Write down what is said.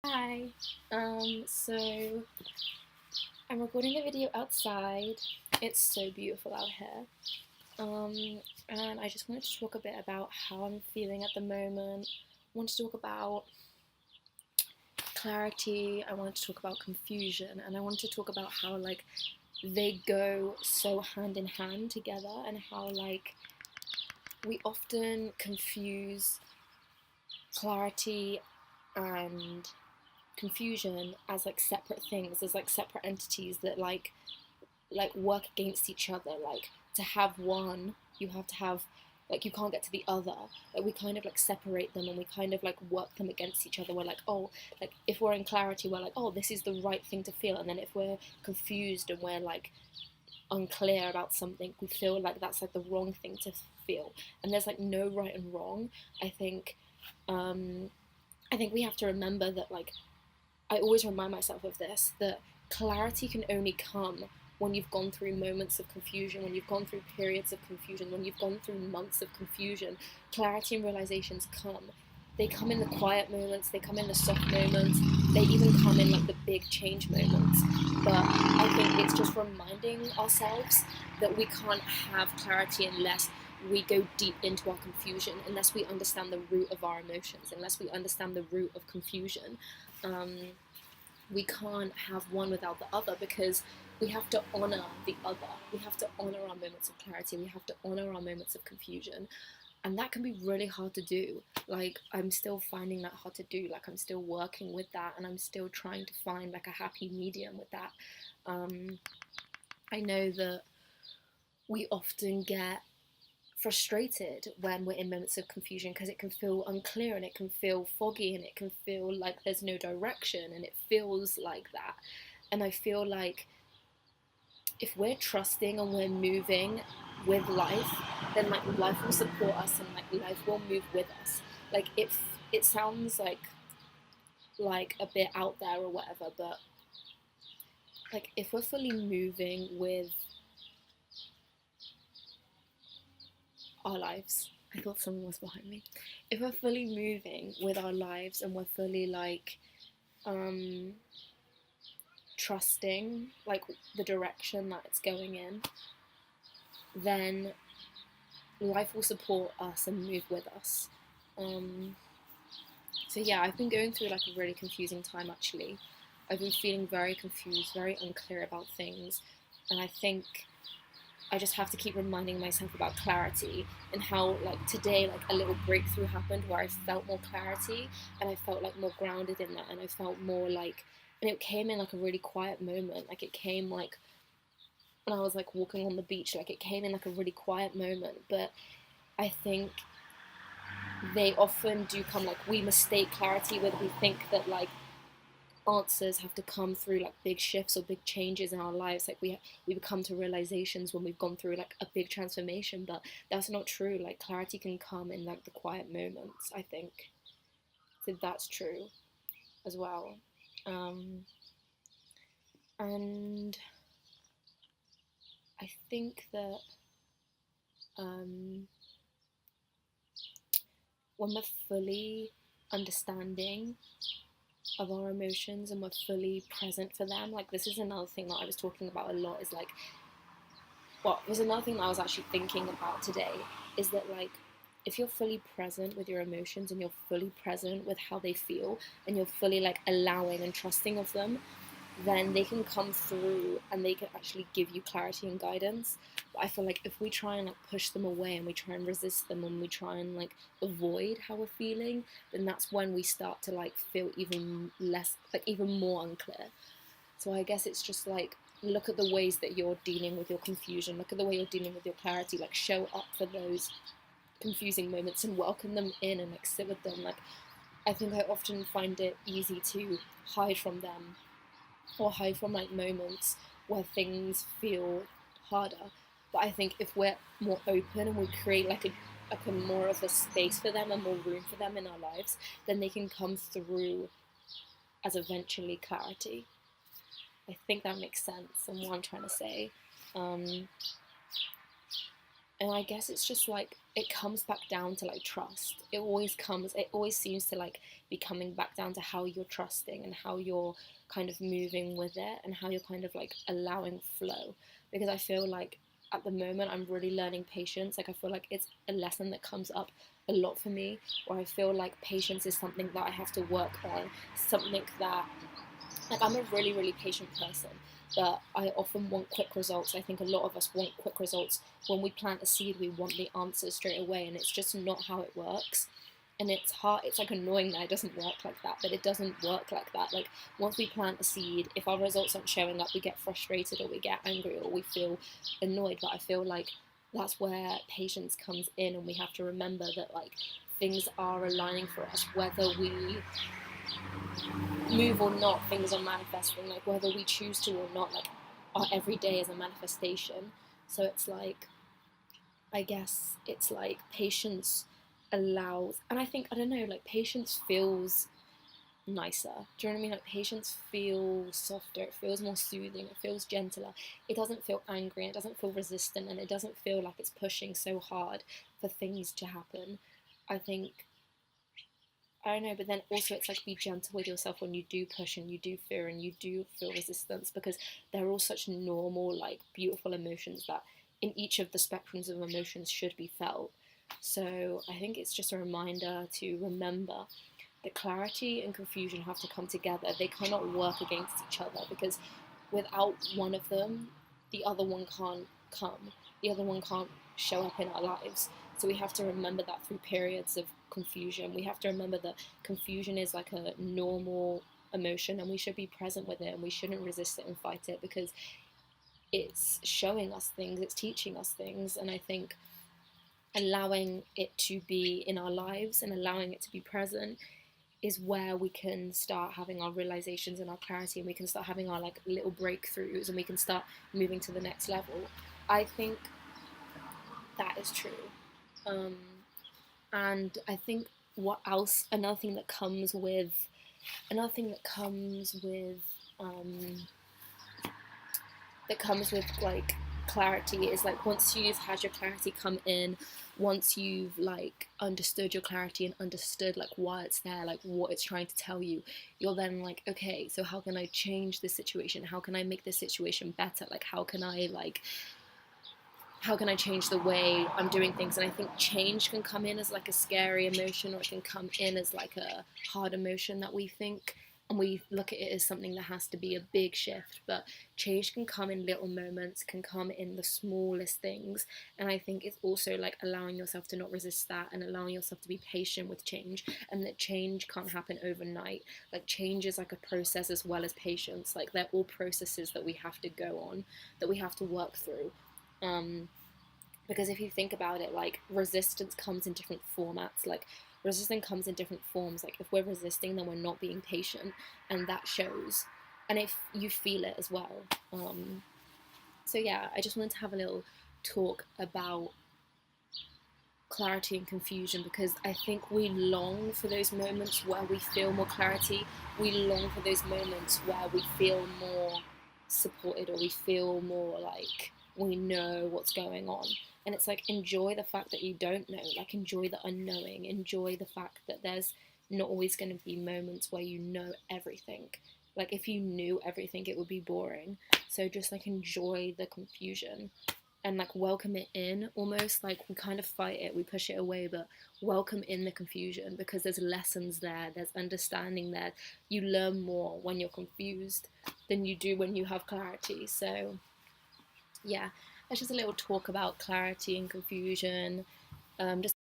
Hi. So I'm recording the video outside. It's so beautiful out here. And I just wanted to talk a bit about how I'm feeling at the moment. I want to talk about clarity. I want to talk about confusion, and I want to talk about how they go so hand in hand together, and how we often confuse clarity and confusion as separate things, as separate entities that work against each other. Like, to have one, you have to have, you can't get to the other. Like, we kind of separate them, and we kind of work them against each other. We're like, oh, if we're in clarity, we're like, oh, this is the right thing to feel. And then if we're confused and we're unclear about something, we feel like that's the wrong thing to feel. And there's no right and wrong. I think um I think we have to remember that, I always remind myself of this, that clarity can only come when you've gone through moments of confusion, when you've gone through periods of confusion, when you've gone through months of confusion. Clarity and realizations come. They come in the quiet moments, they come in the soft moments, they even come in the big change moments. But I think it's just reminding ourselves that we can't have clarity unless we go deep into our confusion, unless we understand the root of our emotions, unless we understand the root of confusion. Um, we can't have one without the other, because we have to honor the other. We have to honor our moments of clarity. We have to honor our moments of confusion. And that can be really hard to do. I'm still finding that hard to do. I'm still working with that, and I'm still trying to find a happy medium with that. Um, I know that we often get frustrated when we're in moments of confusion, because it can feel unclear, and it can feel foggy, and it can feel like there's no direction, and it feels like that. And I feel like if we're trusting and we're moving with life, then life will support us, and life will move with us. It sounds like a bit out there or whatever, but if we're fully moving with our lives. I thought someone was behind me. If we're fully moving with our lives, and we're fully um trusting the direction that it's going in, then life will support us and move with us. Um so yeah, I've been going through a really confusing time, actually. I've been feeling very confused, very unclear about things, and I think I just have to keep reminding myself about clarity, and how today a little breakthrough happened where I felt more clarity, and I felt more grounded in that, and I felt more and it came in a really quiet moment. It came when I was walking on the beach. It came in a really quiet moment. But I think they often do come, we mistake clarity with, we think that answers have to come through big shifts or big changes in our lives. We become to realizations when we've gone through a big transformation, but that's not true. Clarity can come in the quiet moments, I think. So that's true as well. And I think that um, when we're fully understanding of our emotions, and we're fully present for them, this is another thing that I was talking about a lot, is was another thing that I was actually thinking about today, is that if you're fully present with your emotions, and you're fully present with how they feel, and you're fully allowing and trusting of them, then they can come through, and they can actually give you clarity and guidance. But I feel if we try and push them away, and we try and resist them, and we try and avoid how we're feeling, then that's when we start to feel even less, even more unclear. So I guess it's just look at the ways that you're dealing with your confusion, look at the way you're dealing with your clarity, show up for those confusing moments and welcome them in, and sit with them. I think I often find it easy to hide from them, or hide from moments where things feel harder. But I think if we're more open, and we create a more of a space for them, and more room for them in our lives, then they can come through as eventually clarity. I think that makes sense, and what I'm trying to say. Um, And I guess it's just like it comes back down to like trust. It always seems to like be coming back down to how you're trusting and how you're kind of moving with it and how you're kind of like allowing flow. Because I feel like at the moment I'm really learning patience. Like I feel like it's a lesson that comes up a lot for me, where I feel like patience is something that I have to work on, something that like I'm a really, really patient person, but I often want quick results. I think a lot of us want quick results. When we plant a seed, we want the answer straight away, and it's just not how it works. And it's hard, it's like annoying that it doesn't work like that, but it doesn't work like that. Like once we plant a seed, if our results aren't showing up, we get frustrated or we get angry or we feel annoyed. But I feel like that's where patience comes in, and we have to remember that like things are aligning for us, whether we move or not, things are manifesting, like whether we choose to or not, like our everyday is a manifestation. So it's like, I guess it's like patience allows, and I think, I don't know, like patience feels nicer. Do you know what I mean? Like patience feels softer, it feels more soothing, it feels gentler. It doesn't feel angry, it doesn't feel resistant, and it doesn't feel like it's pushing so hard for things to happen. I think I don't know, but then also it's like be gentle with yourself when you do push and you do fear and you do feel resistance, because they're all such normal, like beautiful emotions that in each of the spectrums of emotions should be felt. So I think it's just a reminder to remember that clarity and confusion have to come together. They cannot work against each other, because without one of them, the other one can't come. The other one can't show up in our lives. So we have to remember that through periods of confusion. We have to remember that confusion is like a normal emotion and we should be present with it and we shouldn't resist it and fight it, because it's showing us things, it's teaching us things. And I think allowing it to be in our lives and allowing it to be present is where we can start having our realizations and our clarity, and we can start having our like little breakthroughs and we can start moving to the next level. I think that is true. Um, and I think what else, another thing um, that comes with like clarity is like once you've had your clarity come in, once you've like understood your clarity and understood like why it's there, like what it's trying to tell you, you're then like, okay, so how can I change this situation, how can I make this situation better, like how can I change the way I'm doing things? And I think change can come in as like a scary emotion, or it can come in as like a hard emotion that we think, and we look at it as something that has to be a big shift. But change can come in little moments, can come in the smallest things. And I think it's also like allowing yourself to not resist that and allowing yourself to be patient with change, and that change can't happen overnight. Like change is like a process as well as patience. Like they're all processes that we have to go on, that we have to work through. Um, because if you think about it, like resistance comes in different formats. Like resistance comes in different forms. Like if we're resisting, then we're not being patient, and that shows. And if you feel it as well. So yeah, I just wanted to have a little talk about clarity and confusion, because I think we long for those moments where we feel more clarity. We long for those moments where we feel more supported, or we feel more like we know what's going on. And it's like, enjoy the fact that you don't know, like enjoy the unknowing, enjoy the fact that there's not always going to be moments where you know everything. Like if you knew everything, it would be boring. So just like enjoy the confusion and like welcome it in, almost like we kind of fight it, we push it away, but welcome in the confusion, because there's lessons there, there's understanding there. You learn more when you're confused than you do when you have clarity. So yeah, that's just a little talk about clarity and confusion. Just